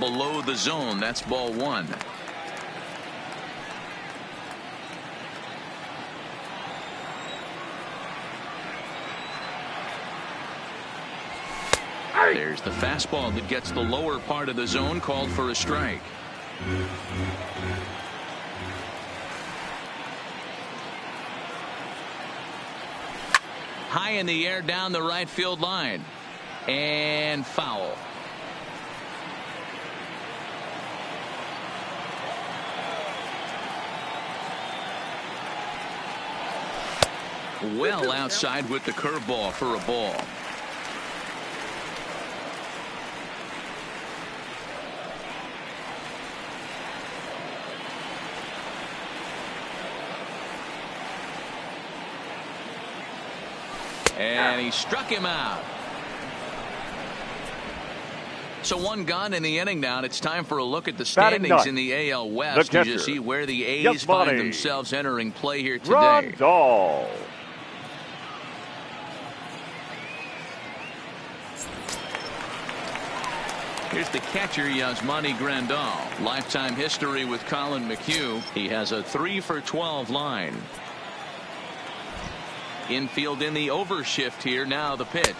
below the zone. That's ball one. There's the fastball that gets the lower part of the zone, called for a strike. High in the air down the right field line. And foul. Well outside with the curveball for a ball. And he struck him out. So one gone in the inning now, and it's time for a look at the standings in the AL West to see where the A's find themselves entering play here today. Here's the catcher, Yasmani Grandal. Lifetime history with Colin McHugh. He has a 3-for-12 line. Infield in the overshift here. Now the pitch.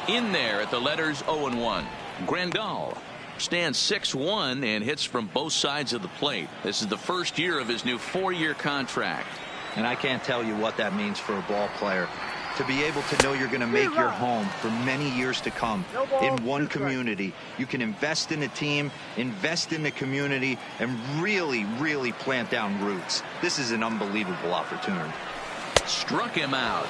In there at the letters 0-1. Grandal stands 6'1" and hits from both sides of the plate. This is the first year of his new 4-year contract. And I can't tell you what that means for a ball player. To be able to know you're going to make your home for many years to come in one community. You can invest in a team, invest in the community, and really, really plant down roots. This is an unbelievable opportunity. Struck him out.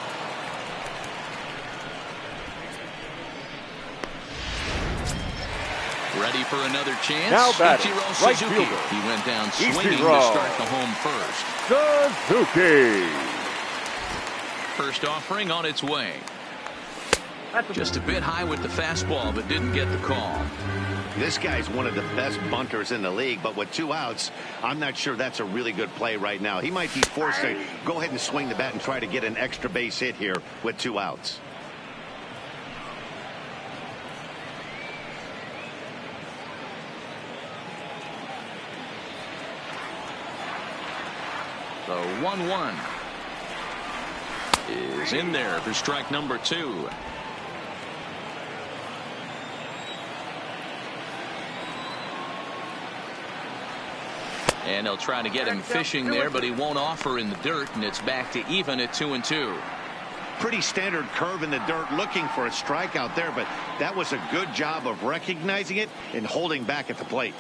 Ready for another chance. Now batting, right Suzuki. fielder. He went down swinging to start the home first. Suzuki. First offering on its way. Just a bit high with the fastball, but didn't get the call. This guy's one of the best bunters in the league, but with 2 outs, I'm not sure that's a really good play right now. He might be forced to go ahead and swing the bat and try to get an extra base hit here with 2 outs. The 1-1 is in there for strike number 2. And they'll try to get him fishing there, but he won't offer in the dirt, and it's back to even at 2-2. Pretty standard curve in the dirt, looking for a strikeout there, but that was a good job of recognizing it and holding back at the plate.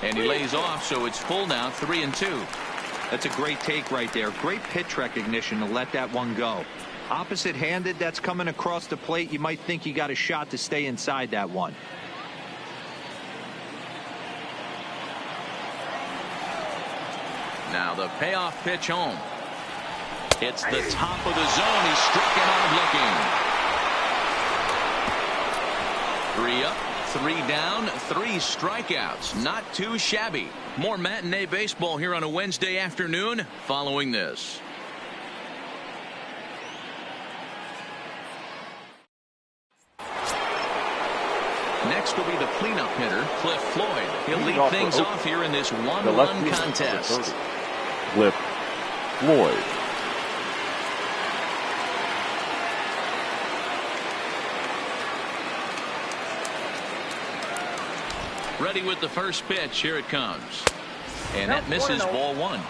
And he lays off, so it's full now, 3-2. That's a great take right there. Great pitch recognition to let that one go. Opposite handed, that's coming across the plate. You might think you got a shot to stay inside that one. Now the payoff pitch home. It's the top of the zone. He struck him out looking. 3 up, 3 down, 3 strikeouts. Not too shabby. More matinee baseball here on a Wednesday afternoon following this. Next will be the cleanup hitter, Cliff Floyd. He'll lead things off here in this 1-1 contest. Cliff Floyd. Ready with the first pitch. Here it comes. And that misses, ball 1.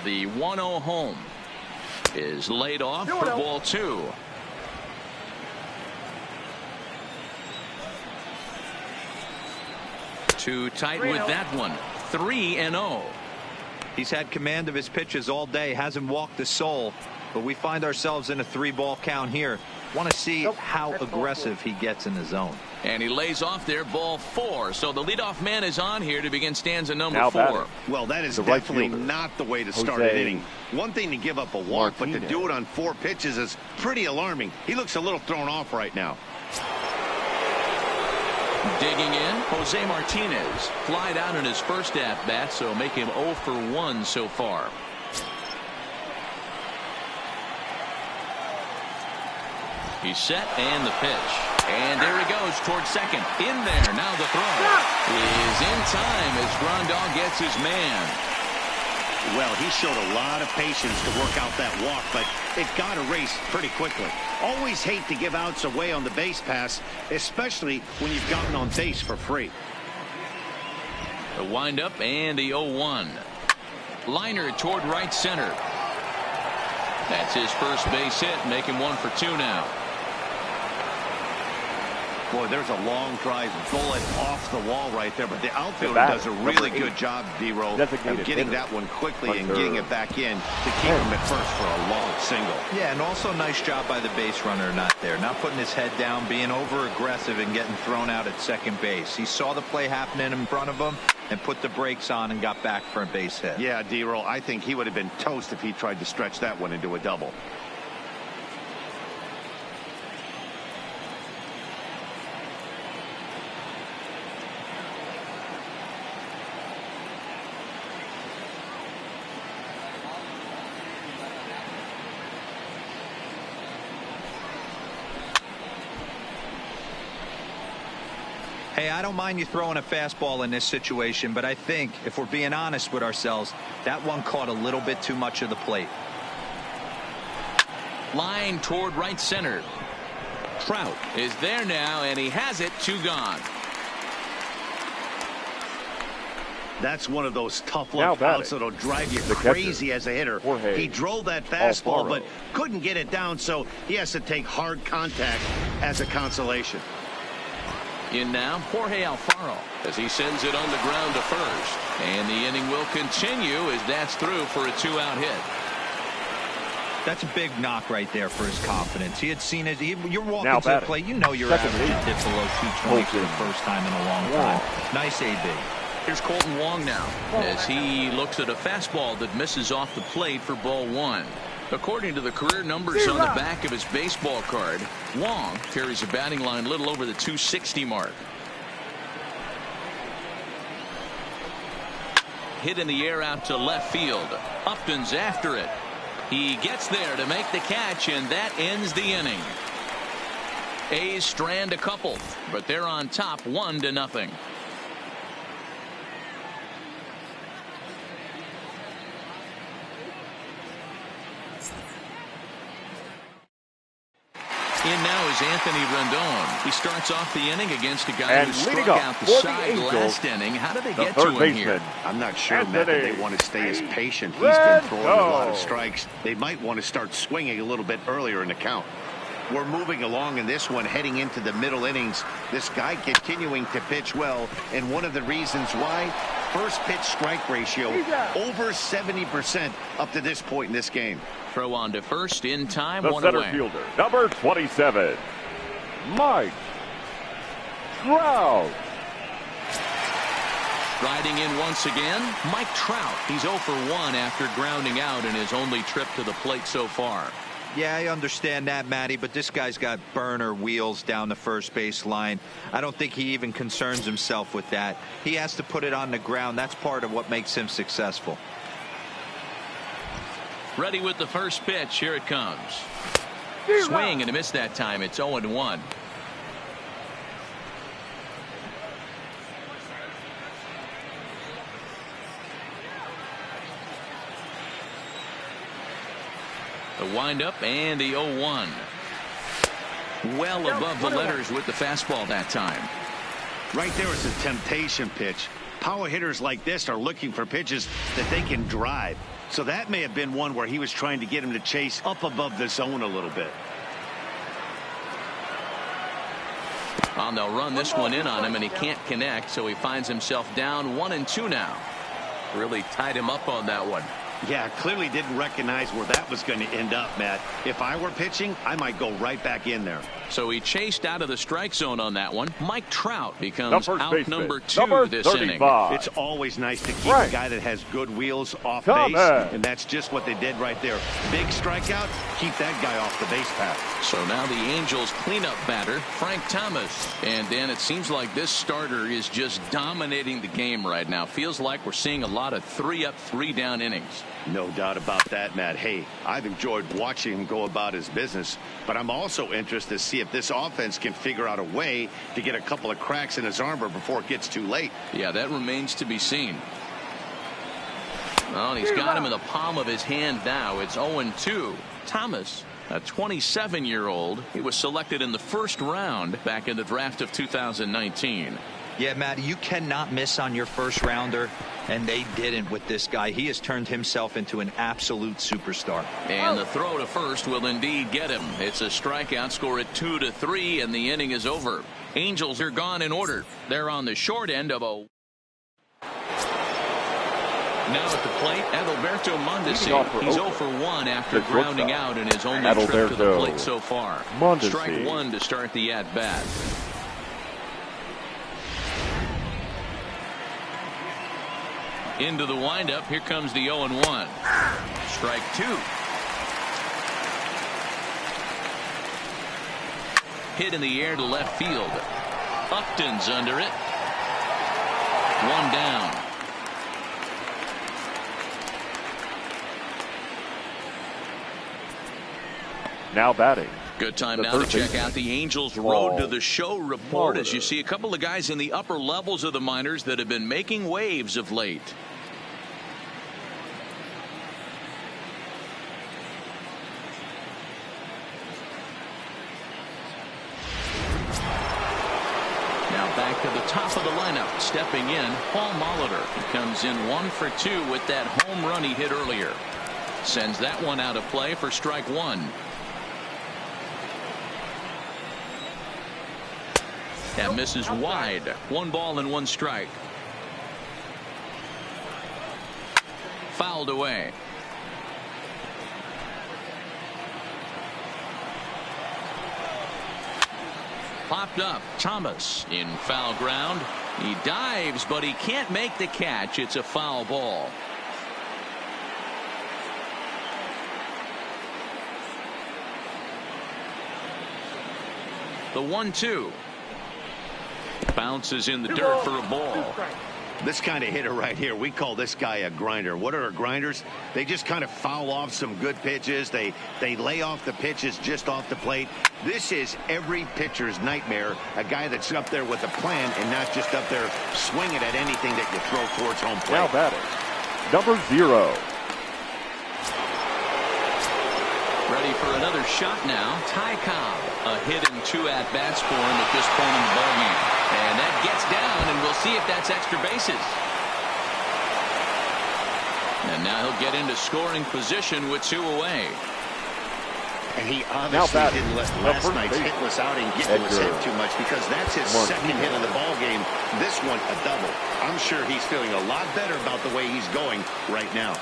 The 1-0 home is laid off for ball 2. Too tight with that one. 3-0. He's had command of his pitches all day. Hasn't walked a soul. but we find ourselves in a 3-ball count here. Want to see how aggressive he gets in the zone. And he lays off there, ball 4. So the leadoff man is on here to begin stanza number 4. batting. Well, that is The right definitely fielder, not the way to start Jose an inning. One thing to give up a walk, but to Martinez. do it on 4 pitches is pretty alarming. He looks a little thrown off right now. Digging in, Jose Martinez. Flied out in his first at-bat, so make him 0 for 1 so far. He's set, and the pitch. And there he goes towards second. In there, now the throw is in time as Grandal gets his man. Well, he showed a lot of patience to work out that walk, but it got erased pretty quickly. Always hate to give outs away on the base pass, especially when you've gotten on base for free. The windup and the 0-1. Liner toward right center. That's his first base hit, making 1 for 2 now. Boy, there's a long drive bullet off the wall right there, but the outfielder batter, does a really number 8, good job, D-Roll, of designated getting hitter, that one quickly and under getting it back in to keep him at first for a long single. Yeah, and also nice job by the base runner not there. Not putting his head down, being over-aggressive and getting thrown out at second base. He saw the play happening in front of him and put the brakes on and got back for a base hit. Yeah, D-Roll, I think he would have been toast if he tried to stretch that one into a double. Hey, I don't mind you throwing a fastball in this situation, but I think if we're being honest with ourselves, that one caught a little bit too much of the plate. Line toward right center. Trout is there now, and he has it. 2 gone. That's one of those tough Now luck batting, outs that'll drive you the crazy catcher, as a hitter. Jorge He drove that fastball, Alfaro. but couldn't get it down, so he has to take hard contact as a consolation. In now, Jorge Alfaro as he sends it on the ground to first. And the inning will continue as that's through for a 2-out hit. That's a big knock right there for his confidence. He had seen it. You're walking Now to the batting, plate. You know your second average base, dip below 220 for the Colton first time in a long Wong. time. Nice AB. Here's Colton Wong now as he looks at a fastball that misses off the plate for ball 1. According to the career numbers on the back of his baseball card, Wong carries a batting line little over the 260 mark. Hit in the air out to left field. Upton's after it. He gets there to make the catch, and that ends the inning. A's strand a couple, but they're on top 1-0. In now is Anthony Rendon. He starts off the inning against a guy And who struck leading up out the for the side Angels, last inning. How did they the get to third him here? baseman, I'm not sure, Matt, that Anthony they want to stay as patient. He's been throwing a lot of Rendon. strikes. They might want to start swinging a little bit earlier in the count. We're moving along in this one, heading into the middle innings. This guy continuing to pitch well, and one of the reasons why, first pitch strike ratio over 70% up to this point in this game. Throw on to first in time, The 1 center away. fielder, number 27, Mike Trout. Riding in once again, Mike Trout. He's 0 for 1 after grounding out in his only trip to the plate so far. Yeah, I understand that, Matty, but this guy's got burner wheels down the first base line. I don't think he even concerns himself with that. He has to put it on the ground. That's part of what makes him successful. Ready with the first pitch. Here it comes. Swing and a miss that time. It's 0-1. The windup and the 0-1. Well above the letters with the fastball that time. Right there is a temptation pitch. Power hitters like this are looking for pitches that they can drive. So that may have been one where he was trying to get him to chase up above the zone a little bit. And they'll run this one in on him, and he can't connect, so he finds himself down 1-2 now. Really tied him up on that one. Yeah, clearly didn't recognize where that was going to end up, Matt. If I were pitching, I might go right back in there. So he chased out of the strike zone on that one. Mike Trout becomes out number 2 number this 35. inning. It's always nice to keep Right. a guy that has good wheels off Come base, on. and that's just what they did right there. Big strikeout, keep that guy off the base path. So now the Angels cleanup batter, Frank Thomas. And Dan, it seems like this starter is just dominating the game right now. Feels like we're seeing a lot of 3-up, 3-down innings. No doubt about that, Matt. Hey, I've enjoyed watching him go about his business, but I'm also interested to see if this offense can figure out a way to get a couple of cracks in his armor before it gets too late. Yeah, that remains to be seen. Well, he's got him in the palm of his hand now. It's 0-2. Thomas, a 27-year-old. He was selected in the first round back in the draft of 2019. Yeah, Matt, you cannot miss on your first rounder, and they didn't with this guy. He has turned himself into an absolute superstar. And the throw to first will indeed get him. It's a strikeout, score at 2-3, and the inning is over. Angels are gone in order. They're on the short end of a... Now at the plate, Adalberto Mondesi. He's 0 for 1 after grounding out in his only trip to the plate so far. Strike 1 to start the at-bat. Into the windup. Here comes the 0-1. Strike 2. Hit in the air to left field. Upton's under it. 1 down. Now batting. Good time now to check out the Angels Road to the Show report as you see a couple of guys in the upper levels of the minors that have been making waves of late. Now back to the top of the lineup. Stepping in, Paul Molitor. He comes in 1 for 2 with that home run he hit earlier. Sends that one out of play for strike 1. That misses wide. 1 ball and 1 strike. Fouled away. Popped up. Thomas in foul ground. He dives, but he can't make the catch. It's a foul ball. The 1-2. Bounces in the dirt for a ball. This kind of hitter right here, we call this guy a grinder. What are grinders? They just kind of foul off some good pitches. They lay off the pitches just off the plate. This is every pitcher's nightmare. A guy that's up there with a plan and not just up there swinging at anything that you throw towards home plate. Now batting, number 0. Ready for another shot now. Ty Cobb. A hit and 2 at-bats for him at this point in the ballgame. And that gets down, and we'll see if that's extra bases. And now he'll get into scoring position with 2 away. And he obviously didn't let last night's hitless outing get to his head too much because that's his second hit of the ballgame. This one, a double. I'm sure he's feeling a lot better about the way he's going right now.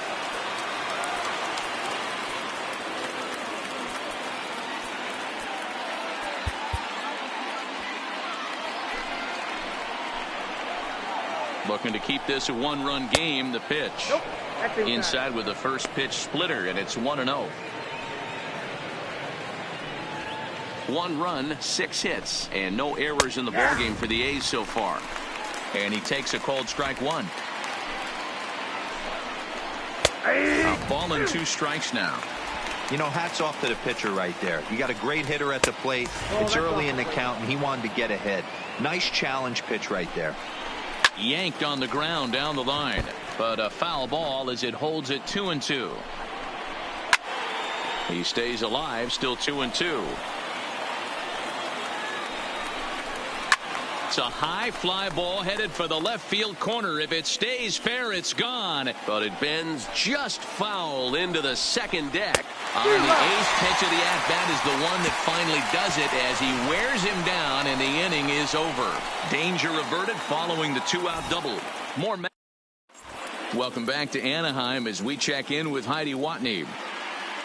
Looking to keep this a 1-run game. The pitch. Inside with the first pitch splitter, and it's 1-0. 1 run, 6 hits, and no errors in the ballgame for the A's so far. And he takes a called strike 1. A ball and 2 strikes now. You know, hats off to the pitcher right there. You got a great hitter at the plate. It's early in the count, and he wanted to get ahead. Nice challenge pitch right there. Yanked on the ground down the line, but a foul ball as it holds it 2-2. He stays alive, still 2-2. It's a high fly ball headed for the left field corner. If it stays fair, it's gone, but it bends just foul into the second deck. On the 8th pitch of the at-bat is the one that finally does it as he wears him down, and the inning is over. Danger averted following the 2-out double. More Welcome back to Anaheim as we check in with Heidi Watney.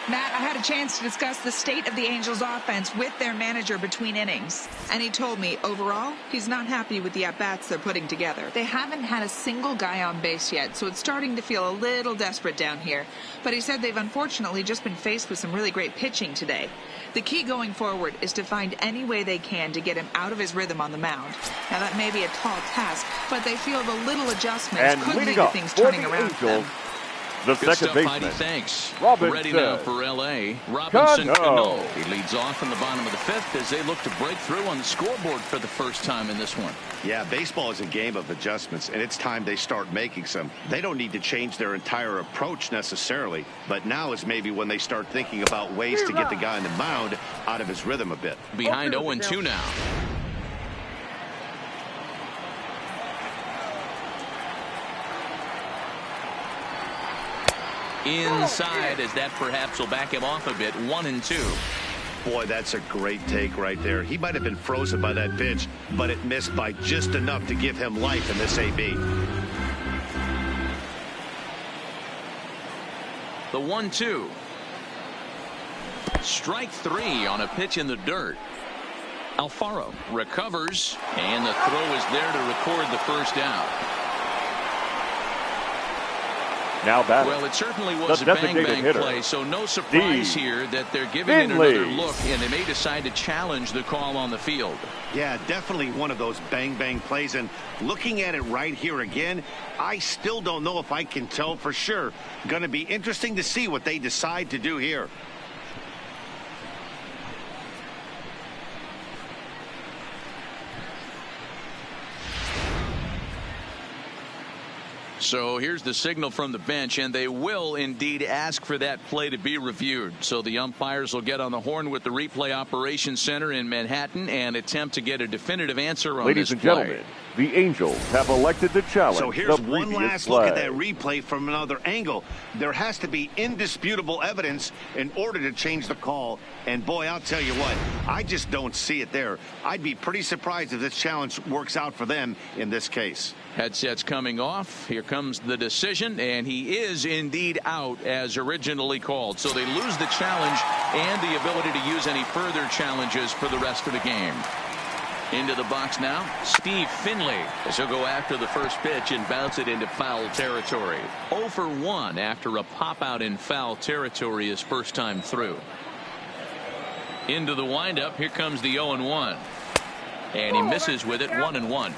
Matt, I had a chance to discuss the state of the Angels offense with their manager between innings. And he told me, overall, he's not happy with the at-bats they're putting together. They haven't had a single guy on base yet, so it's starting to feel a little desperate down here. But he said they've unfortunately just been faced with some really great pitching today. The key going forward is to find any way they can to get him out of his rhythm on the mound. Now, that may be a tall task, but they feel the little adjustments could lead to things turning around for them. The Good second stuff, baseman, Heidi, thanks. Robinson. Ready now for L.A. Robinson Cano. He leads off in the bottom of the fifth as they look to break through on the scoreboard for the first time in this one. Yeah, baseball is a game of adjustments, and it's time they start making some. They don't need to change their entire approach necessarily, but now is maybe when they start thinking about ways to get the guy on the mound out of his rhythm a bit. Behind 0-2 now. Inside, as that perhaps will back him off a bit. 1-2. Boy, that's a great take right there. He might have been frozen by that pitch, but it missed by just enough to give him life in this AB. The 1-2. Strike three on a pitch in the dirt. Alfaro recovers, and the throw is there to record the first out. Now batting. Well, it certainly was a bang-bang play, so no surprise here that they're giving it another look, and they may decide to challenge the call on the field. Yeah, definitely one of those bang-bang plays, and looking at it right here again, I still don't know if I can tell for sure. Going to be interesting to see what they decide to do here. So here's the signal from the bench, and they will indeed ask for that play to be reviewed. So the umpires will get on the horn with the replay operations center in Manhattan and attempt to get a definitive answer on Ladies this and play. gentlemen, the Angels have elected to challenge So here's the one previous last play. look at that replay from another angle. There has to be indisputable evidence in order to change the call. And boy, I'll tell you what, I just don't see it there. I'd be pretty surprised if this challenge works out for them in this case. Headsets coming off. Here comes the decision, and he is indeed out as originally called. So they lose the challenge and the ability to use any further challenges for the rest of the game. Into the box now, Steve Finley, as he'll go after the first pitch and bounce it into foul territory. 0 for 1 after a pop out in foul territory his first time through. Into the windup, here comes the 0-1. And he misses with it. 1-1.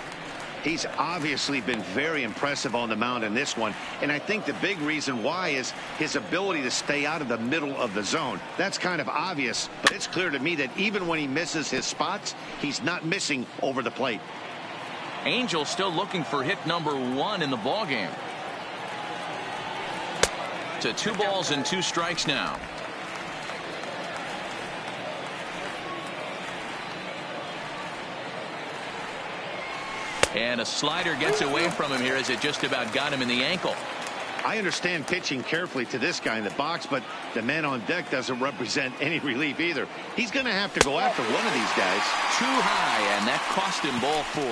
He's obviously been very impressive on the mound in this one, and I think the big reason why is his ability to stay out of the middle of the zone. That's kind of obvious, but it's clear to me that even when he misses his spots, he's not missing over the plate. Angels still looking for hit number 1 in the ballgame. To 2 balls and 2 strikes now. And a slider gets away from him here as it just about got him in the ankle. I understand pitching carefully to this guy in the box, but the man on deck doesn't represent any relief either. He's going to have to go after one of these guys. Too high, and that cost him ball 4.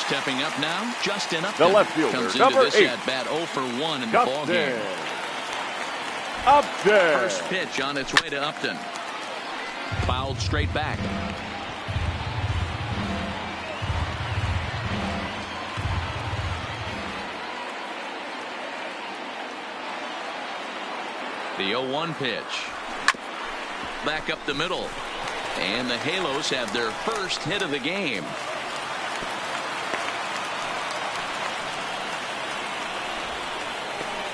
Stepping up now, Justin Upton. The left fielder, comes into number this 8. at bat 0 for 1 in the ballgame. Upton. First pitch on its way to Upton. Fouled straight back. The 0-1 pitch. Back up the middle. And the Halos have their first hit of the game.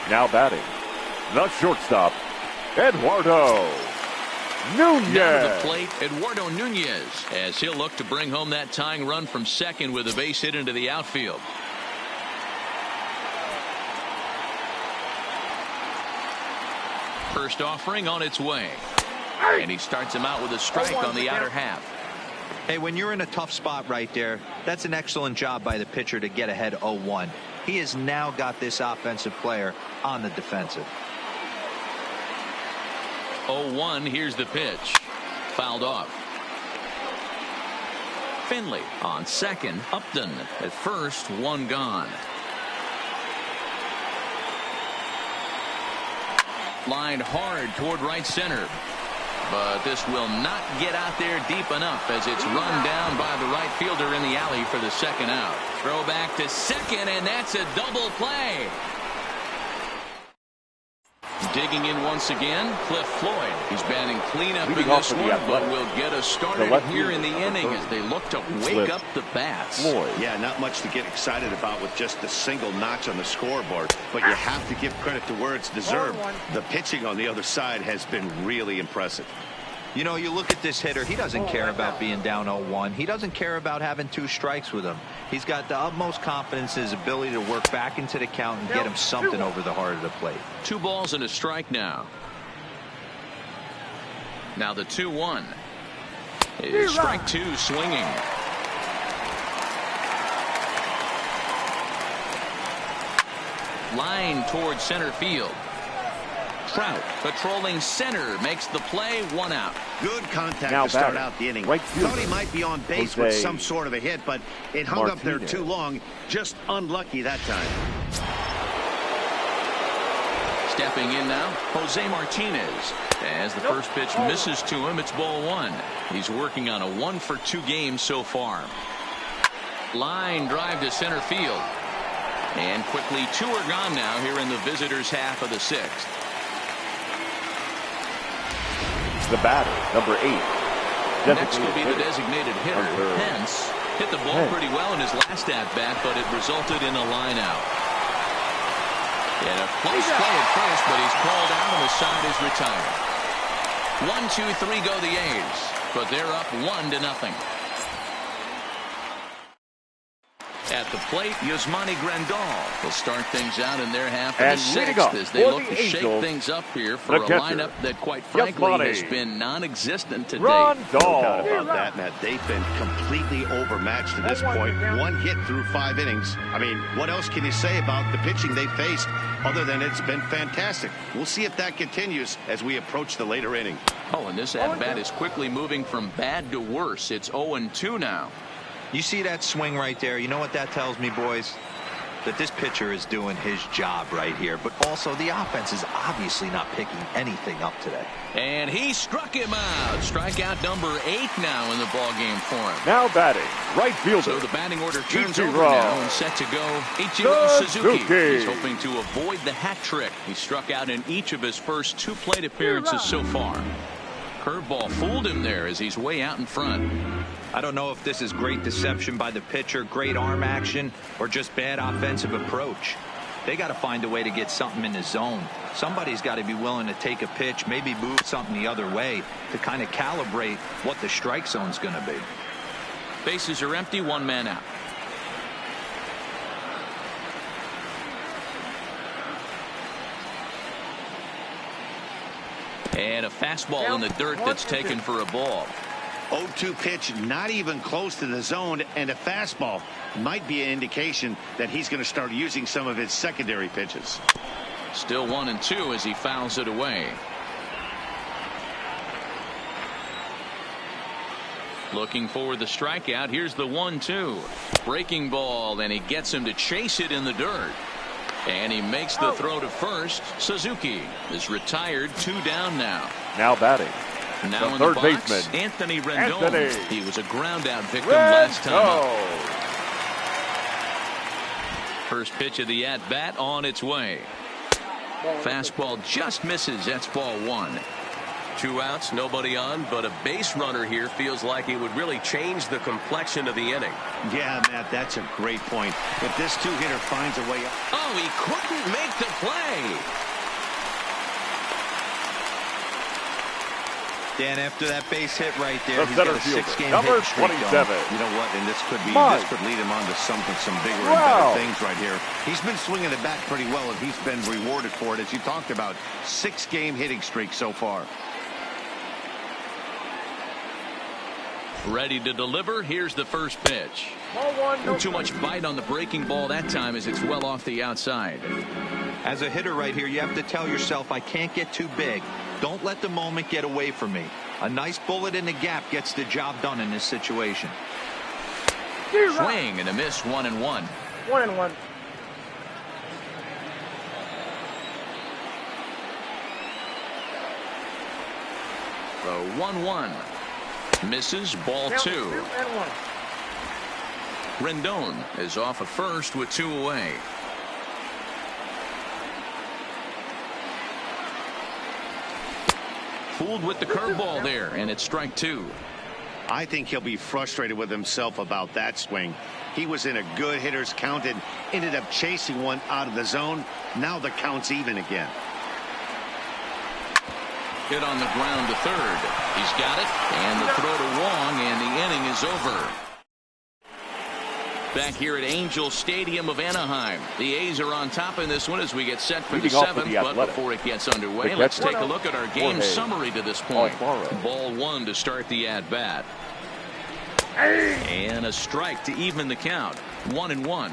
Now batting, the shortstop, Eduardo Nunez. Down to the plate, Eduardo Nunez, as he'll look to bring home that tying run from second with a base hit into the outfield. First offering on its way. And he starts him out with a strike on the outer half. Hey, when you're in a tough spot right there, that's an excellent job by the pitcher to get ahead 0-1. He has now got this offensive player on the defensive. 0-1, here's the pitch. Fouled off. Finley on second. Upton at first, 1 gone. Lined hard toward right center. But this will not get out there deep enough as it's run down by the right fielder in the alley for the second out. Throw back to second, and that's a double play. Digging in once again, Cliff Floyd. He's batting cleanup in this one, but will get us started here in the inning as they look to wake up the bats. Yeah, not much to get excited about with just a single notch on the scoreboard, but you have to give credit to where it's deserved. The pitching on the other side has been really impressive. You know, you look at this hitter, he doesn't care about being down 0-1. He doesn't care about having 2 strikes with him. He's got the utmost confidence in his ability to work back into the count and get him something over the heart of the plate. 2 balls and a strike now. Now the 2-1. Is strike 2 swinging. Line towards center field. Trout patrolling center makes the play, 1 out. Good contact to start out the inning. Thought he might be on base with some sort of a hit, but it hung up there too long. Just unlucky that time. Stepping in now, Jose Martinez. As the first pitch misses to him, it's ball 1. He's working on a 1-for-2 game so far. Line drive to center field. And quickly 2 are gone now here in the visitors' half of the 6th. The batter, number 8. Next will be the designated hitter, Pence. Hit the ball pretty well in his last at-bat, but it resulted in a line out. And a close play at first, but he's called out and the side is retired. 1, 2, 3 go the A's, but they're up 1-0. At the plate, Yasmani Grandal will start things out in their half of the 6th as they look to shake things up here for a lineup that, quite frankly, has been non-existent to date. No doubt about that, Matt. They've been completely overmatched to this point. 1 hit through 5 innings. I mean, what else can you say about the pitching they faced other than it's been fantastic? We'll see if that continues as we approach the later inning. Oh, and this at-bat is quickly moving from bad to worse. It's 0-2 now. You see that swing right there? You know what that tells me, boys? That this pitcher is doing his job right here. But also, the offense is obviously not picking anything up today. And he struck him out. Strikeout number 8 now in the ballgame for him. Now batting, right fielder. So the batting order turns over now and set to go. Ichiro Suzuki. He's hoping to avoid the hat trick. He struck out in each of his first 2 plate appearances so far. Curveball fooled him there as he's way out in front. I don't know if this is great deception by the pitcher, great arm action, or just bad offensive approach. They got to find a way to get something in the zone. Somebody's got to be willing to take a pitch, maybe move something the other way to kind of calibrate what the strike zone's going to be. Bases are empty, 1 man out. And a fastball in the dirt that's taken for a ball. 0-2 pitch, not even close to the zone, and a fastball might be an indication that he's going to start using some of his secondary pitches. Still 1-2 as he fouls it away. Looking for the strikeout. Here's the 1-2. Breaking ball, and he gets him to chase it in the dirt. And he makes the throw to first. Suzuki is retired, 2 down now. Now batting. Now the in third the box, baseman, Anthony Rendon. He was a ground out victim last time up. First pitch of the at bat on its way. Fastball just misses. That's ball 1. 2 outs, nobody on, but a base runner here feels like it would really change the complexion of the inning. Yeah, Matt, that's a great point. If this 2-hitter finds a way up. Oh, he couldn't make the play. Dan, after that base hit right there, he's center got a fielder, 6-game number hit streak 27. going. You know what? And this could lead him on to some bigger and better things right here. He's been swinging the bat pretty well, and he's been rewarded for it, as you talked about. 6-game hitting streak so far. Ready to deliver. Here's the first pitch. Too much bite on the breaking ball that time as it's well off the outside. As a hitter right here, you have to tell yourself, I can't get too big. Don't let the moment get away from me. A nice bullet in the gap gets the job done in this situation. Swing and a miss, 1-1. 1-1. The 1-1. Misses, ball 2. Rendon is off at first with 2 away. Fooled with the curveball there, and it's strike 2. I think he'll be frustrated with himself about that swing. He was in a good hitter's count and ended up chasing one out of the zone. Now the count's even again. Hit on the ground to third. He's got it, and the throw to Wong, and the inning is over. Back here at Angel Stadium of Anaheim. The A's are on top in this one as we get set for the 7th. But before it gets underway, let's take a look at our game summary to this point. Ball 1 to start the at-bat. And a strike to even the count. 1-1.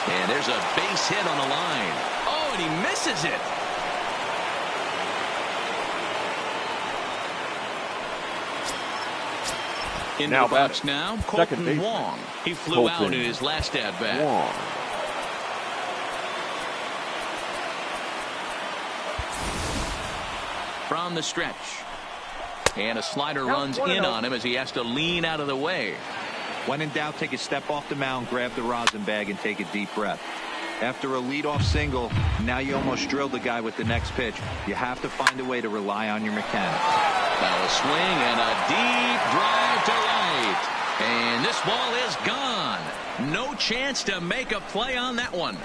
And there's a base hit on the line. Oh, and he misses it. Into the box now, Colton Wong. He flew out in his last at-bat. From the stretch. And a slider runs in on him as he has to lean out of the way. When in doubt, take a step off the mound, grab the rosin bag, and take a deep breath. After a leadoff single, now you almost drilled the guy with the next pitch. You have to find a way to rely on your mechanics. Now a swing and a deep drive to right. And this ball is gone. No chance to make a play on that one.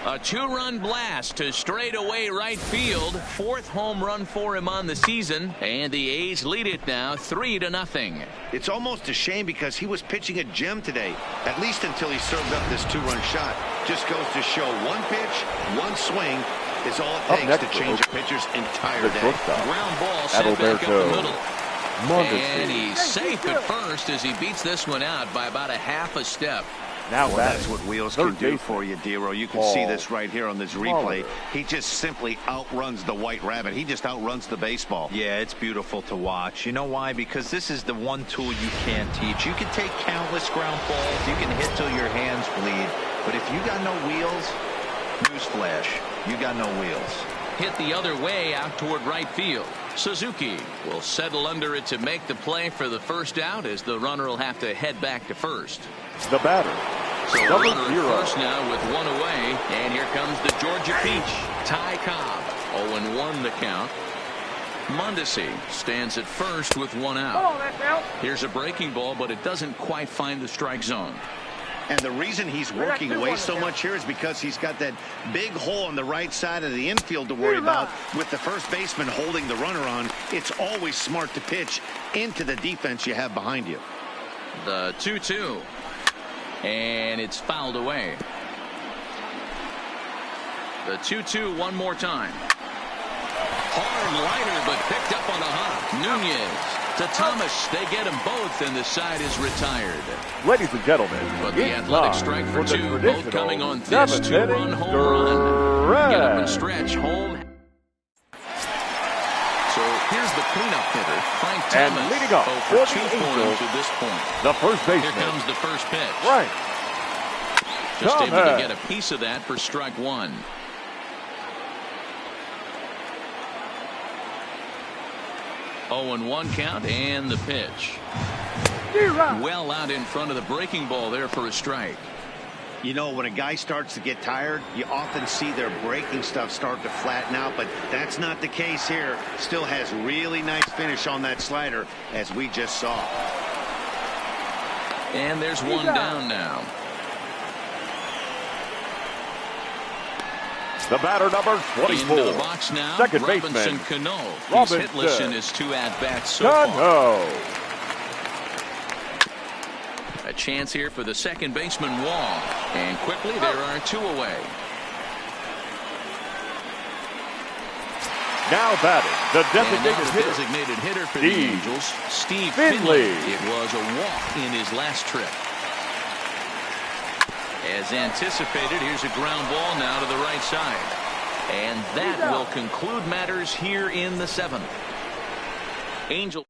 A 2-run blast to straightaway right field. 4th home run for him on the season. And the A's lead it now 3-0. It's almost a shame because he was pitching a gem today, at least until he served up this 2-run shot. Just goes to show one pitch, one swing is all it takes to change a pitcher's entire day. Ground ball sent back up the middle. And he's safe at first as he beats this one out by about a half a step. Now that's what wheels can do for you, Dero. You can see this right here on this replay. He just simply outruns the white rabbit. He just outruns the baseball. Yeah, it's beautiful to watch. You know why? Because this is the one tool you can't teach. You can take countless ground balls. You can hit till your hands bleed. But if you got no wheels, newsflash, you got no wheels. Hit the other way out toward right field. Suzuki will settle under it to make the play for the first out as the runner will have to head back to first. The batter. So the runner at first now with 1 away. And here comes the Georgia Peach, Ty Cobb. 0-1 the count. Mondesi stands at first with 1 out. Here's a breaking ball, but it doesn't quite find the strike zone. And the reason he's working away so much here is because he's got that big hole on the right side of the infield to worry about. With the first baseman holding the runner on, it's always smart to pitch into the defense you have behind you. The 2-2. And it's fouled away. The 2-2 one more time. Hard liner, but picked up on a hop. Nunez to Thomas. They get them both, and the side is retired. Ladies and gentlemen, but the athletic strike for 2, both coming on this 2-run home run. Get up and stretch home. So here's the cleanup hitter, Frank Thomas. And leading up for 2 points to this point. The first baseman. Here comes the first pitch. Right. Just able to get a piece of that for strike 1. Oh, and 1 count, and the pitch. Well out in front of the breaking ball there for a strike. You know, when a guy starts to get tired, you often see their breaking stuff start to flatten out, but that's not the case here. Still has really nice finish on that slider, as we just saw. And there's 1 down now. The batter, number 24. Into the box now. Second Robinson baseman. Cano. He's hitless in his 2 at-bats so far. A chance here for the second baseman Wong. And quickly there are 2 away. Now batting, the designated hitter for the Angels, Steve Finley. It was a walk in his last trip. As anticipated, here's a ground ball now to the right side. And that will conclude matters here in the 7th. Angel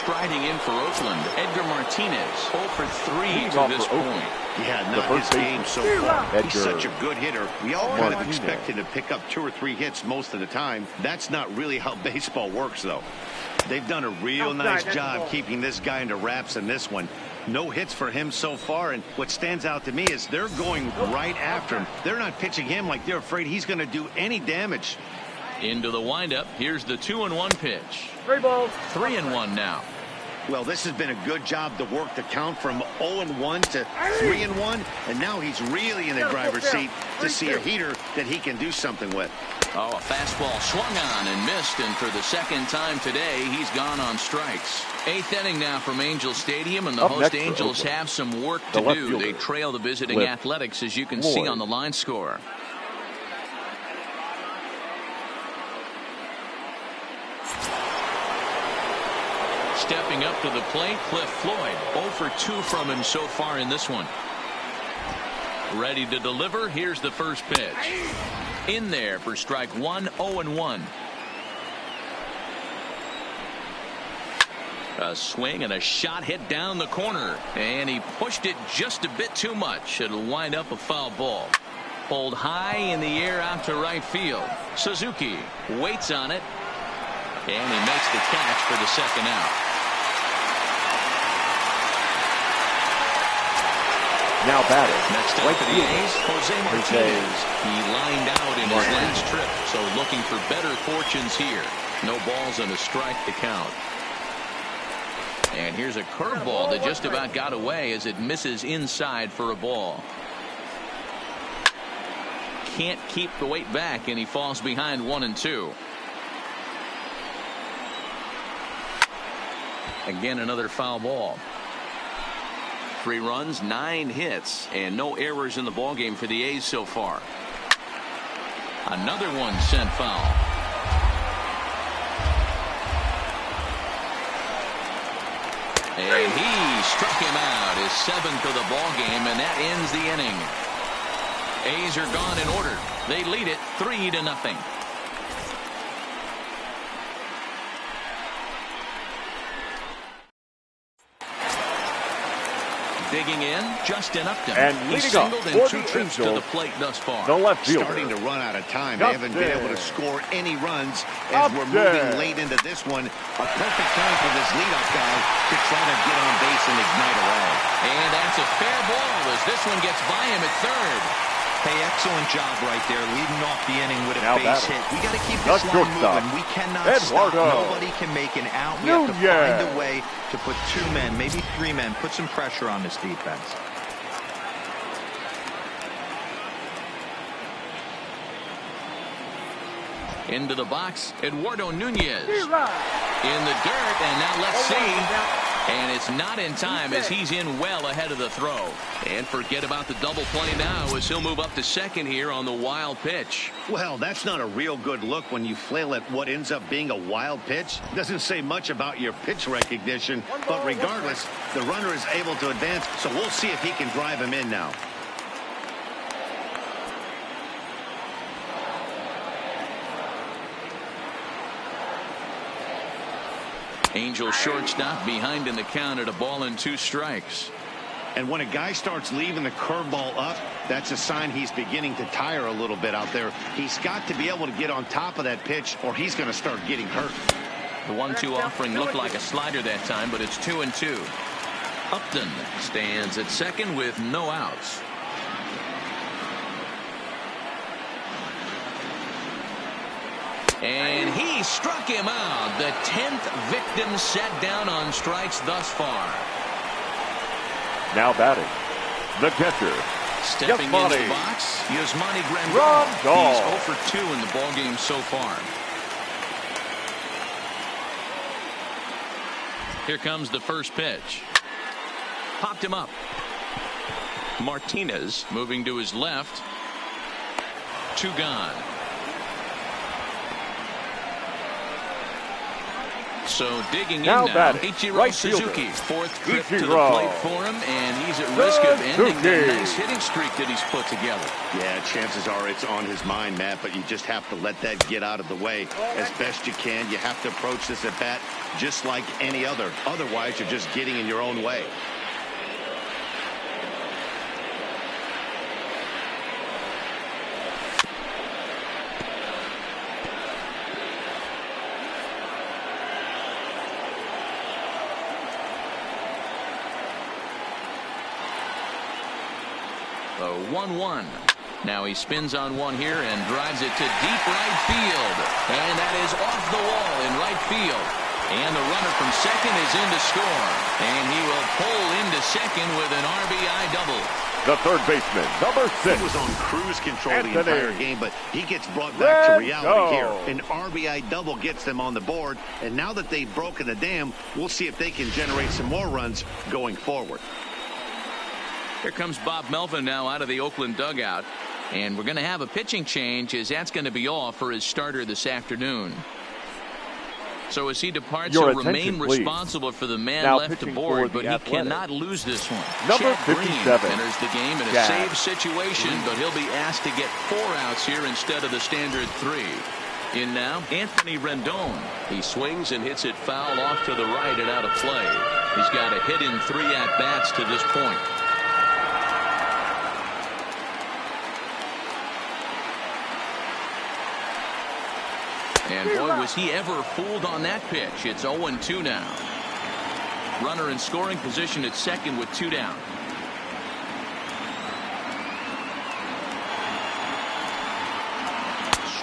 Striding in for Oakland, Edgar Martinez, 0 for 3 to this point. Yeah, not his game so far. He's such a good hitter. We all kind of expect him to pick up 2 or 3 hits most of the time. That's not really how baseball works, though. They've done a real nice job keeping this guy into wraps in this one. No hits for him so far, and what stands out to me is they're going right after him. They're not pitching him like they're afraid he's going to do any damage. Into the windup. Here's the 2-1 pitch. 3-1 now. Well, this has been a good job to work the count from 0-1 to 3-1, and now he's really in the driver's seat to see a heater that he can do something with. Oh, a fastball swung on and missed, and for the second time today, he's gone on strikes. 8th inning now from Angel Stadium, and the host Angels have some work to do. They trail the visiting Athletics, as you can see on the line score. Stepping up to the plate, Cliff Floyd. 0 for 2 from him so far in this one. Ready to deliver. Here's the first pitch. In there for strike 1, 0-1. A swing and a shot hit down the corner. And he pushed it just a bit too much. It'll wind up a foul ball. Pulled high in the air out to right field. Suzuki waits on it. And he makes the catch for the second out. Now batting. Next up for the A's, Jose Martinez. He lined out in his last trip, so looking for better fortunes here. No balls and a strike to count. And here's a curveball that just about got away as it misses inside for a ball. Can't keep the weight back, and he falls behind 1-2. Again, another foul ball. 3 runs, 9 hits, and no errors in the ballgame for the A's so far. Another one sent foul. And he struck him out, his 7th of the ballgame, and that ends the inning. A's are gone in order. They lead it 3-0. Digging in, Justin Upton. And he's singled in 2 trips to the plate thus far. The left fielder. Starting to run out of time. They haven't been able to score any runs as we're moving late into this one. A perfect time for this leadoff guy to try to get on base and ignite a rally. And that's a fair ball as this one gets by him at third. Hey, excellent job right there, leading off the inning with a Now base hit. We got to keep this line moving. We cannot stop. Nobody can make an out. We have to find a way to put 2 men, maybe 3 men, put some pressure on this defense. Into the box, Eduardo Nunez. In the dirt, and now let's see. And it's not in time as he's in well ahead of the throw. And forget about the double play now as he'll move up to second here on the wild pitch. Well, that's not a real good look when you flail at what ends up being a wild pitch. Doesn't say much about your pitch recognition, but regardless, the runner is able to advance, so we'll see if he can drive him in now. Angel shortstop behind in the count at 1-2 strikes. And when a guy starts leaving the curveball up, that's a sign he's beginning to tire a little bit out there. He's got to be able to get on top of that pitch or he's going to start getting hurt. The 1-2 offering looked like a slider that time, but it's 2-2. Upton stands at second with no outs. And he struck him out. The 10th victim set down on strikes thus far. Now batting, the catcher. Stepping into the box, Yasmani Grandal. He's 0 for 2 in the ballgame so far. Here comes the first pitch. Popped him up. Martinez moving to his left. 2 gone. So digging in Now now, batting, Ichiro right Suzuki. fielder. Fourth trip to the Ichiro. plate for him, and he's at risk of ending the Suzuki. nice hitting streak that he's put together. Yeah, chances are it's on his mind, Matt, but you just have to let that get out of the way as best you can. You have to approach this at bat just like any other. Otherwise, you're just getting in your own way. The 1-1. Now he spins on one here and drives it to deep right field. And that is off the wall in right field. And the runner from second is in to score. And he will pull into second with an RBI double. The third baseman, number 6. He was on cruise control Anthony. the entire game, but he gets brought back to reality here. Rendon. An RBI double gets them on the board, and now that they've broken the dam, we'll see if they can generate some more runs going forward. Here comes Bob Melvin now out of the Oakland dugout. And we're going to have a pitching change, as that's going to be all for his starter this afternoon. So as he departs, Your he'll remain attention, please. responsible for the man Now left pitching aboard, for but the he Athletics. cannot lose this one. Number Chad Green 57. enters the game in a Chad save situation, but he'll be asked to get 4 outs here instead of the standard 3. In now, Anthony Rendon. He swings and hits it foul off to the right and out of play. He's got a hit in 3 at-bats to this point. And boy, was he ever fooled on that pitch. It's 0-2 now. Runner in scoring position at second with 2 down.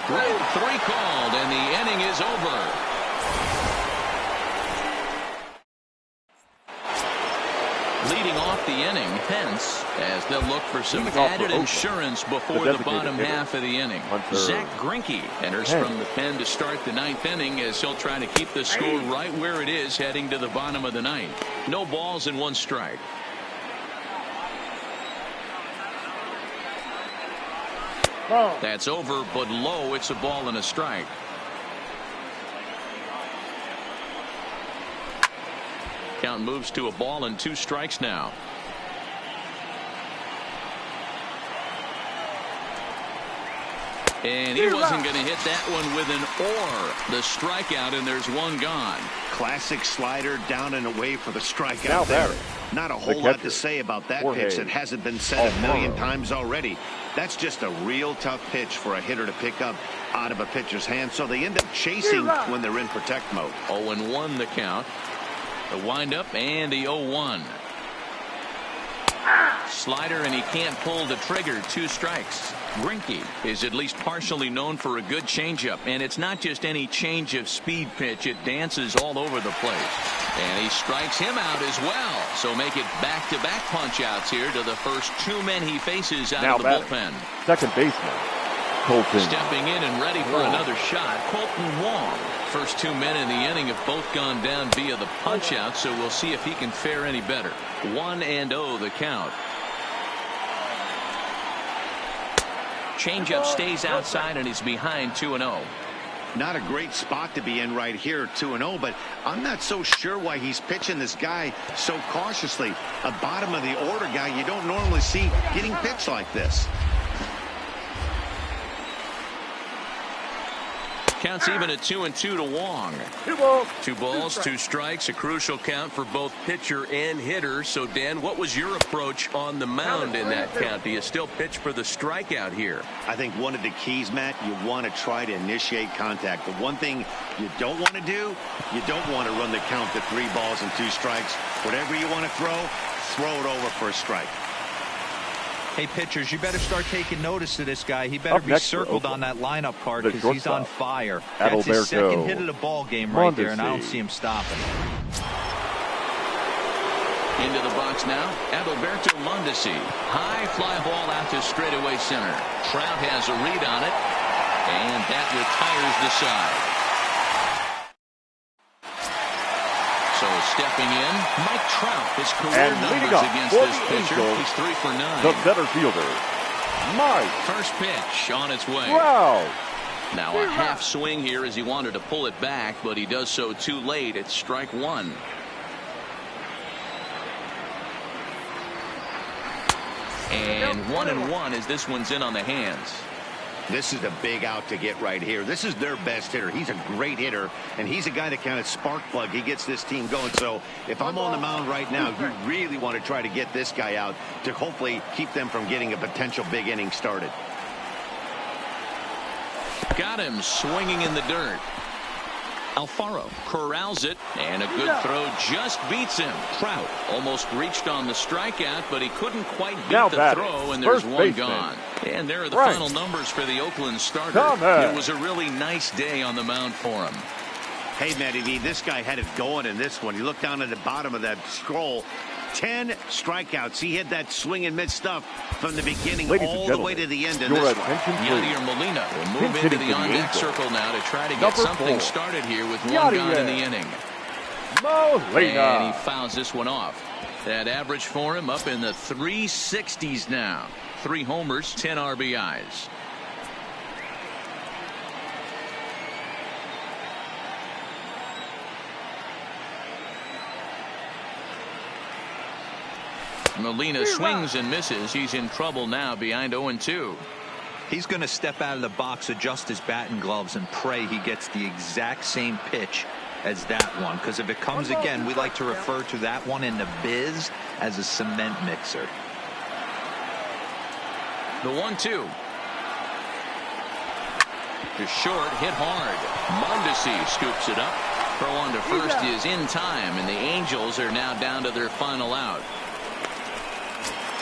Strike 3 called, and the inning is over. Leading off the inning, Pence, as they'll look for some added insurance before the bottom half of the inning. Zach Greinke enters from the pen to start the 9th inning, as he'll try to keep the score right where it is heading to the bottom of the 9th. No balls and 1 strike. That's over, but low. It's a ball and a strike. Count moves to a ball and 2 strikes now. And he wasn't going to hit that one with an or. The strikeout, and there's 1 gone. Classic slider down and away for the strikeout Now there. batting. Not a whole lot to say about that pitch that hasn't been said a million times already. That's just a real tough pitch for a hitter to pick up out of a pitcher's hand, so they end up chasing when they're in protect mode. 0-1 the count. The windup and the 0-1. Slider, and he can't pull the trigger. 2 strikes. Greinke is at least partially known for a good changeup, and it's not just any change of speed pitch. It dances all over the place. And he strikes him out as well. So make it back-to-back punch-outs here to the first 2 men he faces out of the bullpen. Second baseman, Colton. Stepping in and ready for another shot, Colton Wong. First 2 men in the inning have both gone down via the punch-out, so we'll see if he can fare any better. 1-0 the count. Changeup stays outside, and he's behind 2-0. Not a great spot to be in right here, 2-0, but I'm not so sure why he's pitching this guy so cautiously. A bottom of the order guy you don't normally see getting pitched like this. Counts even at 2-2 to Wong. 2 balls, 2 strikes, a crucial count for both pitcher and hitter. So, Dan, what was your approach on the mound in that count? Do you still pitch for the strikeout here? I think one of the keys, Matt, you want to try to initiate contact. The one thing you don't want to do, you don't want to run the count to 3 balls and 2 strikes. Whatever you want to throw it over for a strike. Hey, pitchers, you better start taking notice of this guy. He better be circled on that lineup card because he's on fire. That's his second hit of the ball game right there, and I don't see him stopping. Into the box now, Adalberto Mondesi. High fly ball out to straightaway center. Trout has a read on it, and that retires the side. So stepping in, Mike Trout, his career numbers against this pitcher. He's 3 for 9. The center fielder, Mike. First pitch on its way. Trout. Now a half swing here as he wanted to pull it back, but he does so too late. It's strike one. And 1-1 as this one's in on the hands. This is a big out to get right here. This is their best hitter. He's a great hitter, and he's a guy that kind of spark plug. He gets this team going. So if I'm on the mound right now, you really want to try to get this guy out to hopefully keep them from getting a potential big inning started. Got him swinging in the dirt. Alfaro corrals it, and a good throw just beats him. Trout almost reached on the strikeout, but he couldn't quite beat the throw, and there's one gone. And there are the final numbers for the Oakland starter. It was a really nice day on the mound for him. Hey, Matty V, this guy had it going in this one. You look down at the bottom of that scroll. 10 strikeouts. He hit that swing and miss stuff from the beginning all the way to the end of this one. Yadier Molina will move into the on-deck circle now to try to get something started here with one gone in the inning. And he fouls this one off. That average for him up in the 360s now. 3 homers, 10 RBIs. Molina swings and misses. He's in trouble now behind 0-2. He's going to step out of the box, adjust his bat and gloves, and pray he gets the exact same pitch as that one. Because if it comes again, we like to refer to that one in the biz as a cement mixer. The 1-2. To short, hit hard. Mondesi scoops it up. Throw on to first is in time, and the Angels are now down to their final out.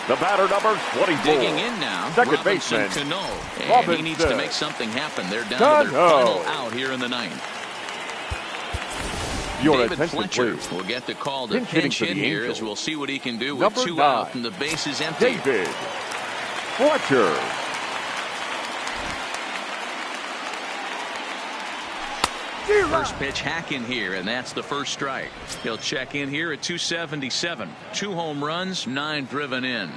The batter, number 24. Digging in now, Second Robinson baseman. Cano. And he needs to make something happen. They're down to their final out here in the ninth. David Fletcher will get the call to pinch hit here as we'll see what he can do with 2 out and the base is empty. David Fletcher. First pitch hack in here, and that's the first strike. He'll check in here at 277. 2 home runs, 9 driven in.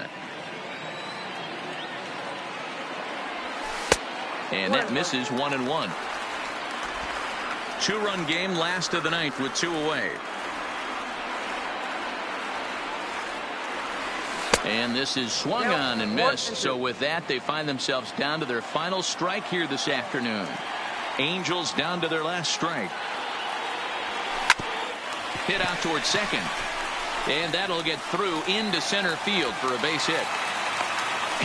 And that misses 1-1. 2-run game, last of the ninth with 2 away. And this is swung on and missed. So with that, they find themselves down to their final strike here this afternoon. Angels down to their last strike. Hit out towards second. And that'll get through into center field for a base hit.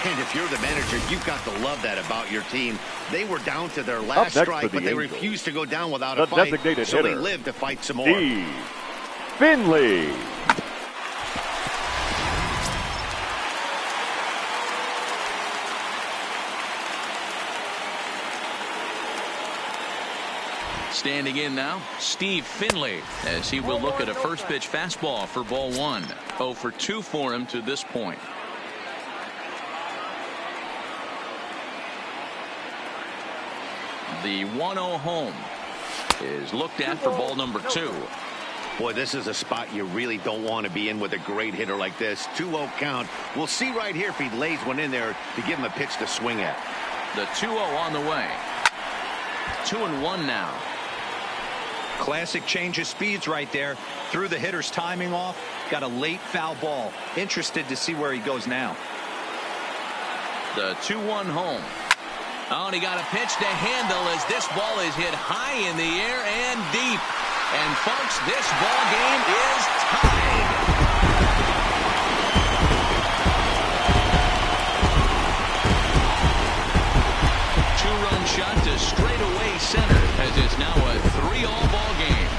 And if you're the manager, you've got to love that about your team. They were down to their last strike, but they refused to go down without a fight. So they lived to fight some more. Steve Finley. Standing in now, Steve Finley, as he will look at a first pitch fastball for ball 1. 0 for 2 for him to this point. The 1-0 home is looked at for ball number 2. Boy, this is a spot you really don't want to be in with a great hitter like this. 2-0 count. We'll see right here if he lays one in there to give him a pitch to swing at. The 2-0 on the way. 2-1 now. Classic change of speeds right there. Threw the hitter's timing off. Got a late foul ball. Interested to see where he goes now. The 2-1 home. Oh, and he got a pitch to handle as this ball is hit high in the air and deep. And folks, this ball game is tied. Two-run shot to straightaway center as it's now a 3-all ball game.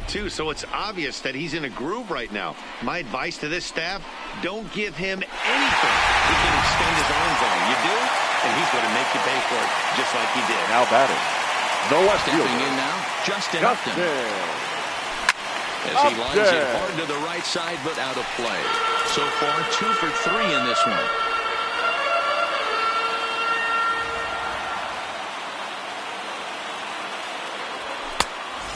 Too, so it's obvious that he's in a groove right now. My advice to this staff, don't give him anything he can extend his arms on. You do, and he's going to make you pay for it just like he did. Now batting, the left Stepping fielder. in now, Justin Upton. as he lines it hard to the right side, but out of play. So far, 2 for 3 in this one.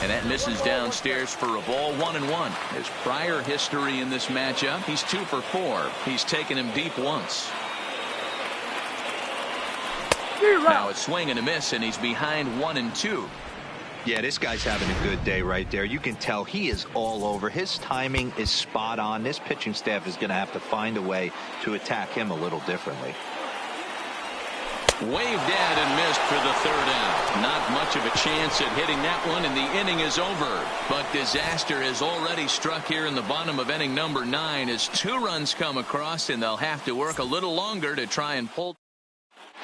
And that misses downstairs for a ball, 1-1. His prior history in this matchup, he's 2 for 4. He's taken him deep once. Now a swing and a miss, and he's behind 1-2. Yeah, this guy's having a good day right there. You can tell he is all over. His timing is spot on. This pitching staff is going to have to find a way to attack him a little differently. Waved at and missed for the 3rd out. Not much of a chance at hitting that one, and the inning is over. But disaster has already struck here in the bottom of inning number 9 as 2 runs come across, and they'll have to work a little longer to try and pull.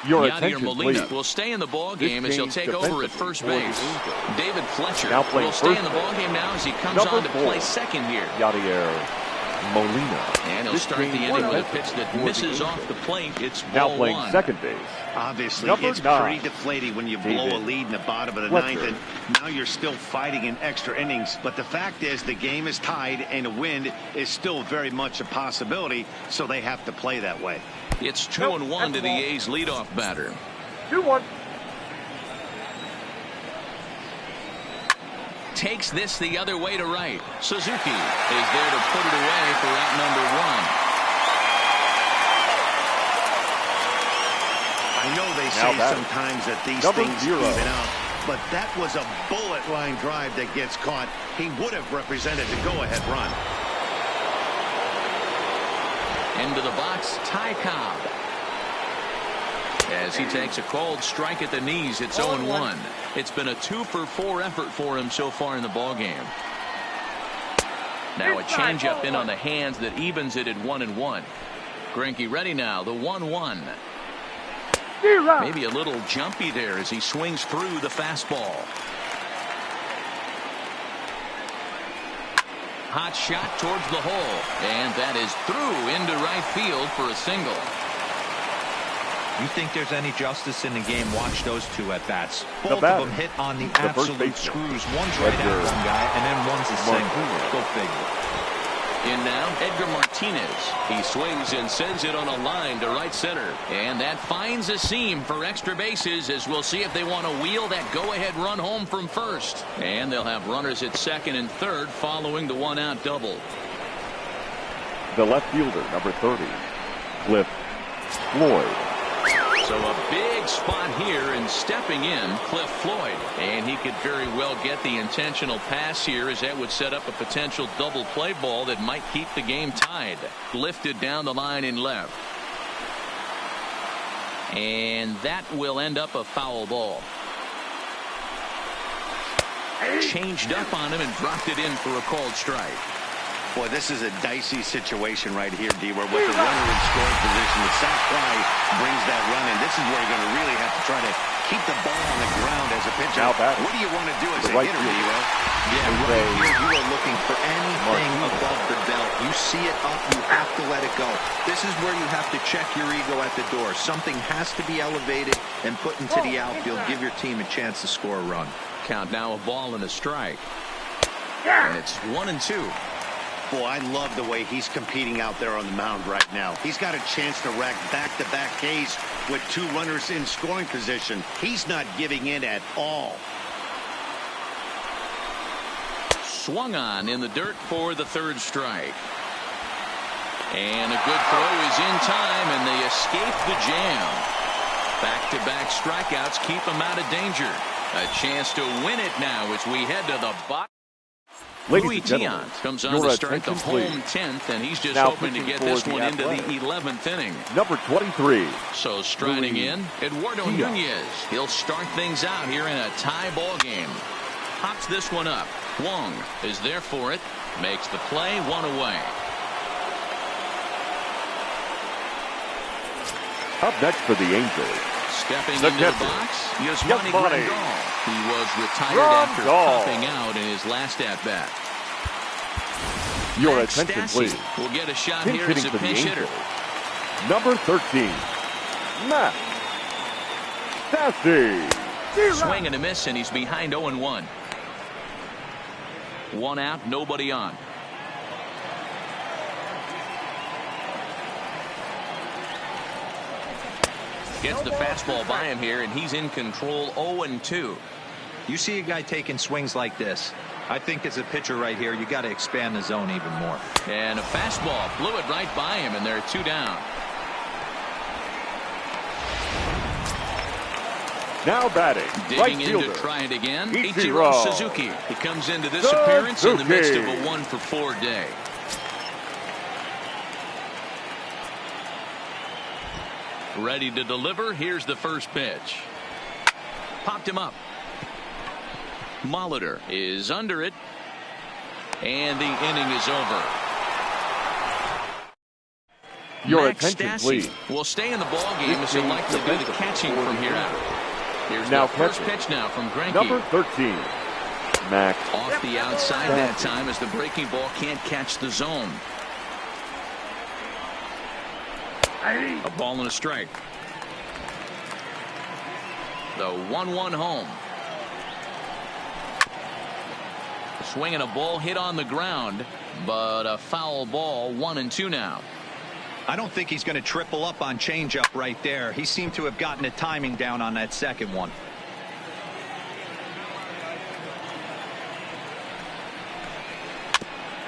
Yadier Molina will stay in the ball game as he'll take over at first base. David Fletcher will stay in the ball game now as he comes on to play second here. Yadier Molina. And he'll start the inning with a pitch that misses off the plate. It's ball now playing 1. second base. Obviously, Number it's 9. pretty deflating when you blow a lead in the bottom of the Fletcher. 9th, and now you're still fighting in extra innings. But the fact is the game is tied, and a win is still very much a possibility, so they have to play that way. It's 2-1 to the A's leadoff batter. 2-1. Takes this the other way to right. Suzuki is there to put it away for out number 1. I know they say sometimes that these things even out, but that was a bullet line drive that gets caught. He would have represented the go-ahead run. Into the box, Ty Cobb. As he takes a cold strike at the knees, it's 0-1. It's been a 2 for 4 effort for him so far in the ballgame. Now a changeup in on the hands that evens it at 1-1. Greinke ready now, the 1-1. Maybe a little jumpy there as he swings through the fastball. Hot shot towards the hole, and that is through into right field for a single. You think there's any justice in the game? Watch those 2 at bats. Both of them hit on the absolute screws. One's right at one guy, and then one's a single. Go figure. In now, Edgar Martinez. He swings and sends it on a line to right center. And that finds a seam for extra bases as we'll see if they want to wheel that go-ahead run home from first. And they'll have runners at second and third following the 1-out double. The left fielder, number 30, Cliff Floyd. So a big spot here, and stepping in, Cliff Floyd. And he could very well get the intentional pass here, as that would set up a potential double play ball that might keep the game tied. Lifted down the line in left. And that will end up a foul ball. Changed up on him and dropped it in for a called strike. Boy, this is a dicey situation right here, D, where with the runner in scoring position, the sac fly brings that run in. This is where you're going to really have to try to keep the ball on the ground as a pitcher. What do you want to do as a hitter, D-Row? Yeah, right here you are looking for anything above the belt. You see it up, you have to let it go. This is where you have to check your ego at the door. Something has to be elevated and put into the outfield. Give your team a chance to score a run. Count now, a ball and a strike. And it's 1-2. Boy, I love the way he's competing out there on the mound right now. He's got a chance to rack back-to-back Ks with 2 runners in scoring position. He's not giving in at all. Swung on in the dirt for the 3rd strike. And a good throw is in time, and they escape the jam. Back-to-back strikeouts keep them out of danger. A chance to win it now as we head to the bottom. Louis Tiant comes on to start the home 10th, and he's just hoping to get this one into the 11th inning. Number 23. So striding in, Eduardo Nunez. He'll start things out here in a tie ball game. Pops this one up. Wong is there for it. Makes the play, 1 away. Up next for the Angels. Stepping into the box, Yasmani Grandal. He was retired after popping out in his last at-bat. Your Max attention, Stassi please. will get a shot Pinch here as hitting a for the pinch hitter. Number 13, Max Stassi. Swing and a miss, and he's behind 0-1. One out, nobody on. Gets the fastball by him here, and he's in control. 0-2. You see a guy taking swings like this. I think as a pitcher right here, you got to expand the zone even more. And a fastball blew it right by him, and they're 2 down. Now batting, Digging right in fielder, to try it again. Ichiro Ichiro Suzuki. He comes into this appearance in the midst of a 1-for-4 day. Ready to deliver. Here's the first pitch. Popped him up. Molitor is under it. And the inning is over. Your Max attention, Stassi please. will stay in the ball game This as he'll team's likely do the defensive catching from here out. Here's Now the first catching. pitch now from Greinke. Number 13, Max. Off the outside that time as the breaking ball can't catch the zone. A ball and a strike. The 1-1 home. Swinging a ball hit on the ground, but a foul ball. 1-2 now. I don't think he's going to triple up on changeup right there. He seemed to have gotten the timing down on that second one.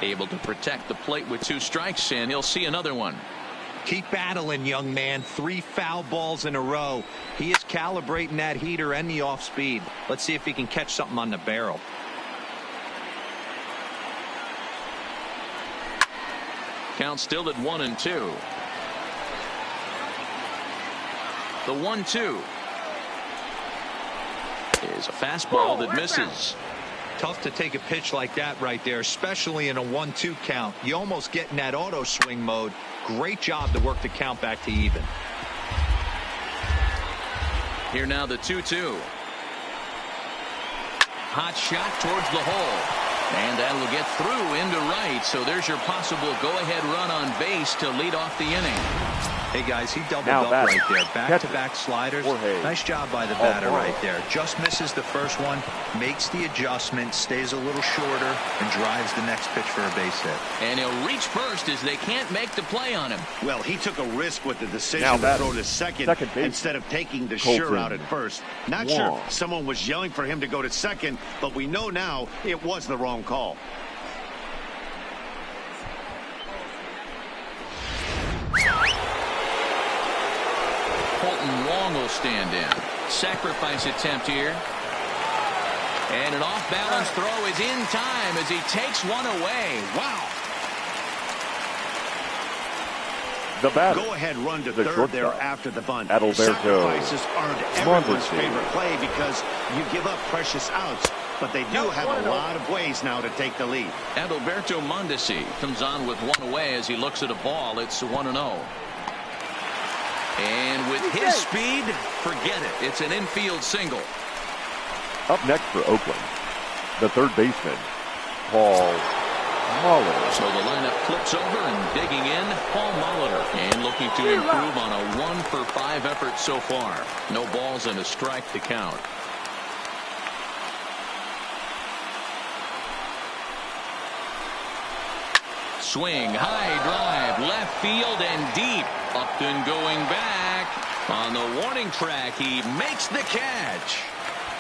Able to protect the plate with 2 strikes, and he'll see another one. Keep battling, young man. 3 foul balls in a row. He is calibrating that heater and the off speed. Let's see if he can catch something on the barrel. Count still at 1-2. The 1-2 is a fastball that misses. Tough to take a pitch like that right there, especially in a 1-2 count. You almost get in that auto swing mode. Great job to work the count back to even. Here now the 2-2. Hot shot towards the hole. And that'll get through into right. So there's your possible go-ahead run on base to lead off the inning. Hey, guys, he doubled Now up batting. right there. Back-to-back sliders. Jorge. Nice job by the batter right there. Just misses the first one, makes the adjustment, stays a little shorter, and drives the next pitch for a base hit. And he'll reach first as they can't make the play on him. Well, he took a risk with the decision Now to batting. throw to second Second base. instead of taking the Colton. sure out at first. Not sure Wong. if someone was yelling for him to go to second, but we know now it was the wrong call. Colton Wong will stand in. Sacrifice attempt here. And an off-balance throw is in time as he takes one away. Wow. The batter. Go-ahead run to The third there shortstop. after the bunt. Adalberto Sacrifices aren't everyone's Mondesi. favorite play because you give up precious outs, but they do have a lot of ways now to take the lead. Adalberto Mondesi comes on with one away as he looks at a ball. It's 1-0. And with his speed, forget it. It's an infield single. Up next for Oakland, the third baseman, Paul Molitor. So the lineup flips over and digging in, Paul Molitor. And looking to improve on a 1-for-5 effort so far. No balls and a strike to count. Swing, high drive, left field and deep. Upton going back. On the warning track, he makes the catch.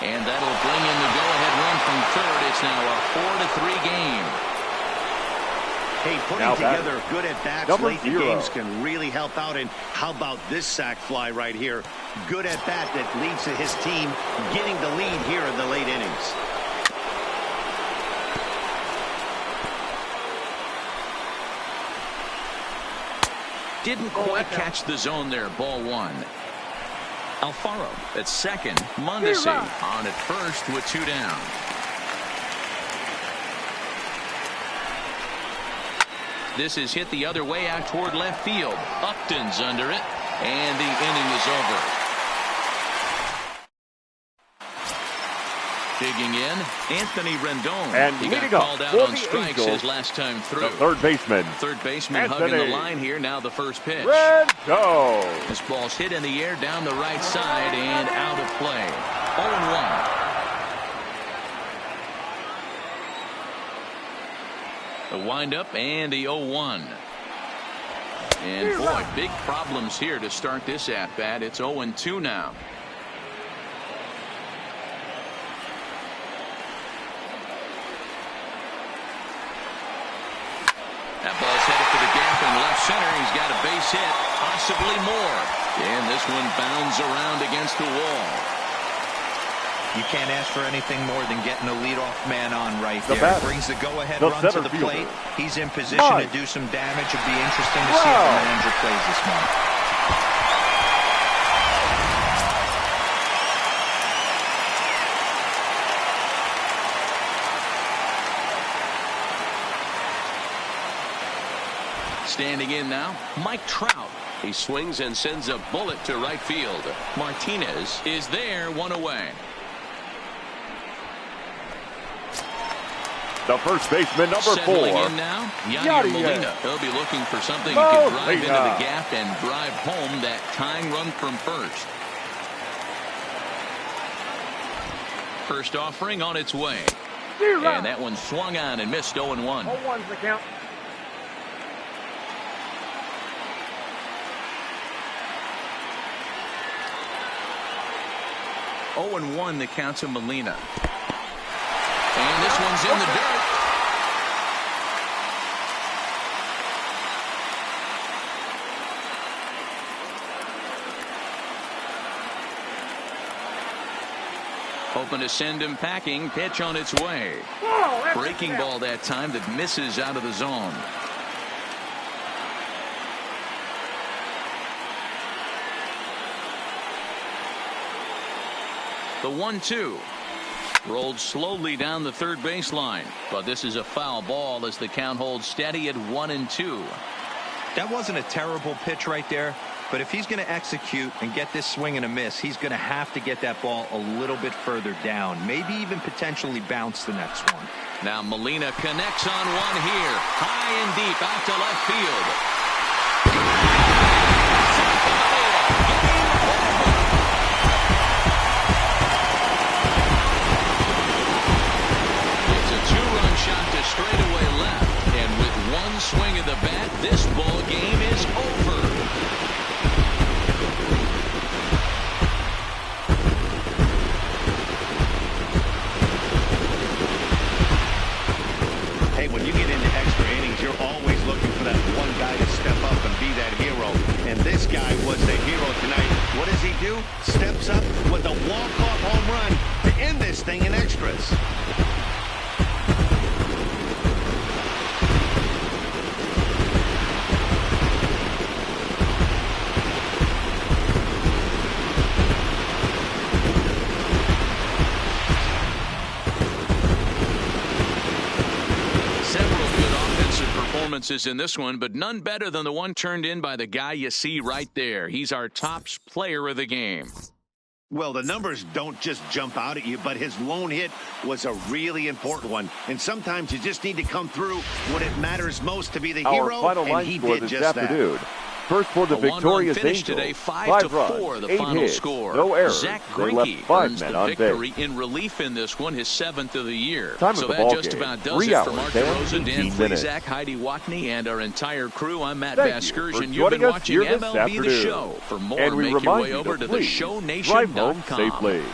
And that'll bring in the go-ahead run from third. It's now a 4-3 game. Hey, putting Now together good at-bats Number late in 0. games can really help out. And how about this sac fly right here? Good at-bat that leads to his team getting the lead here in the late innings. Didn't quite catch the zone there. Ball 1. Alfaro at second. Mondesi on at first with 2 down. This is hit the other way out toward left field. Upton's under it, and the inning is over. Digging in, Anthony Rendon. And he got leading up called out for on the strikes Angels, his last time through. the third baseman, Third baseman Anthony hugging the line here. Now the first pitch. Rendon. This ball's hit in the air down the right side and out of play. 0-1. The windup and the 0-1. And boy, big problems here to start this at bat. It's 0-2 now. That ball's headed for the gap in left center. He's got a base hit, possibly more. And this one bounds around against the wall. You can't ask for anything more than getting the leadoff man on right there. Brings the go-ahead run to the plate. He's in position to do some damage. It'll be interesting to see if the manager plays this one. Standing in now, Mike Trout. He swings and sends a bullet to right field. Martinez is there, one away. The first baseman, number 4. Settling in now, Yadier Molina. He'll be looking for something he can drive into the gap and drive home that tying run from first. First offering on its way. And that one swung on and missed. 0-1. 0-1's the count. Oh, 0-1 the count to Molina. And this one's in the dirt. Hoping to send him packing. Pitch on its way. Breaking ball that time that misses out of the zone. The 1-2. Rolled slowly down the third baseline, but this is a foul ball as the count holds steady at 1-2. That wasn't a terrible pitch right there, but if he's going to execute and get this swing and a miss, he's going to have to get that ball a little bit further down, maybe even potentially bounce the next one. Now Molina connects on one here, high and deep out to left field. Shot to straightaway left, and with one swing of the bat, this ball game is over. Hey, when you get into extra innings, you're always looking for that one guy to step up and be that hero. And this guy was the hero tonight. What does he do? Steps up with a walk-off home run to end this thing in extras. In this one, but none better than the one turned in by the guy you see right there. He's our top player of the game. Well, the numbers don't just jump out at you, but his lone hit was a really important one. And sometimes you just need to come through when it matters most to be the hero, and he did just that. First for the victorious Angels. Today, 5-4, the final hits, score. no errors. Zach Greinke earns the victory base. in relief in this one, his 7th of the year. So that just about does it for Mark DeRosa, Dan Flezak, Heidi Watney, and our entire crew. I'm Matt Vasgersian. You've been watching MLB The Show. For more, make your way over to the show19.com.